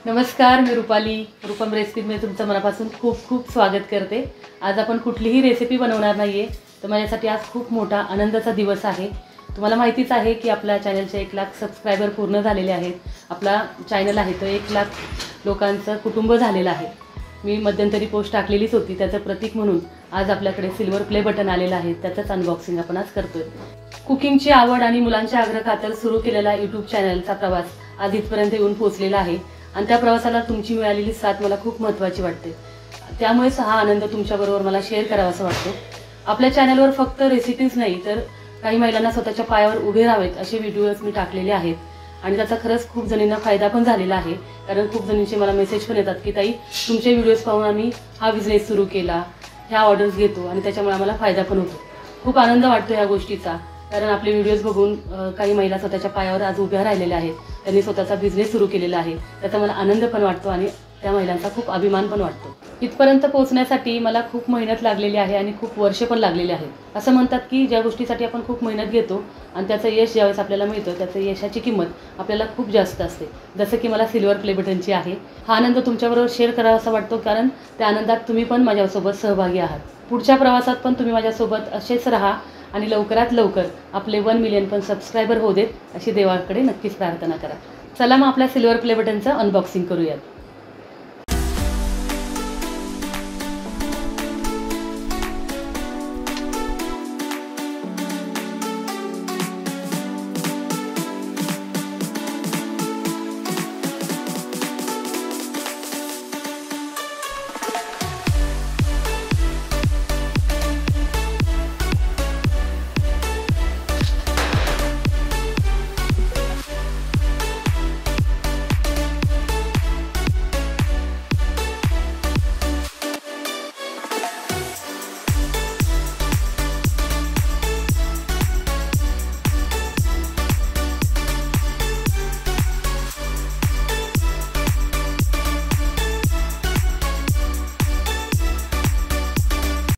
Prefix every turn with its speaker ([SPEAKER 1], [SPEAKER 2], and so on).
[SPEAKER 1] नमस्कार, मी रुपाली. रूपम रेसिपीमध्ये तुमचं मनापासून खूप खूप स्वागत करते. आज आपण कुठलीही रेसिपी बनवणार नाही आहे, तर माझ्यासाठी आज खूप मोठा आनंदाचा दिवस आहे. तुम्हाला माहितीच आहे की आपल्या चॅनलचे 1 लाख सबस्क्रायबर पूर्ण झालेले आहेत. आपला चॅनल आहे तो 1 लाख लोकांचं कुटुंब झालेलं आहे. मी मध्यंतरी पोस्ट टाकलेलीच होती, त्याचं प्रतीक म्हणून आज आपल्याकडे सिल्वर प्ले बटन आलेलं आहे. त्याचंच अनबॉक्सिंग आपण आज करतोय. कुकिंगची आवड आणि मुलांच्या आग्रहाखातर सुरू केलेला यूट्यूब चॅनलचा प्रवास आज इथपर्यंत येऊन पोहोचलेला आहे आणि त्या प्रवासाला तुमची मिळालेली साथ मला खूप महत्त्वाची वाटते. त्यामुळेच हा आनंद तुमच्याबरोबर मला शेअर करावासा वाटतो. आपल्या चॅनलवर फक्त रेसिपीज नाही, तर काही महिलांना स्वतःच्या पायावर उभे राहावेत असे व्हिडिओज मी टाकलेले आहेत आणि त्याचा खरंच खूप जणींना फायदा पण झालेला आहे. कारण खूप जणींचे मला मेसेज पण येतात की ताई, तुमचे व्हिडिओज पाहून आम्ही हा बिझनेस सुरू केला, ह्या ऑर्डर्स घेतो आणि त्याच्यामुळे आम्हाला फायदा पण होतो. खूप आनंद वाटतो या गोष्टीचा, कारण आपले व्हिडिओज बघून काही महिला स्वतःच्या पायावर आज उभ्या राहिलेल्या आहेत. त्यांनी स्वतःचा बिझनेस सुरू केलेला आहे. त्याचा मला आनंद पण वाटतो आणि त्या महिलांचा खूप अभिमान पण वाटतो. इथपर्यंत पोहोचण्यासाठी मला खूप मेहनत लागलेली आहे आणि खूप वर्ष पण लागलेले आहेत. असं म्हणतात की ज्या गोष्टीसाठी आपण खूप मेहनत घेतो आणि त्याचं यश ज्यावेळेस आपल्याला मिळतं, त्याचं यशाची किंमत आपल्याला खूप जास्त असते. जसं की मला सिल्वर प्ले बटनची आहे. हा आनंद तुमच्याबरोबर शेअर करावा असा वाटतो, कारण त्या आनंदात तुम्ही पण माझ्यासोबत सहभागी आहात. पुढच्या प्रवासात पण तुम्ही माझ्यासोबत असेच राहा आणि लवकरात लवकर आपले 1 मिलियन पण सबस्क्रायबर होऊ देत अशी देवाकडे नक्कीच प्रार्थना करा. चला मग आपल्या सिल्वर प्ले बटनचं अनबॉक्सिंग करूयात.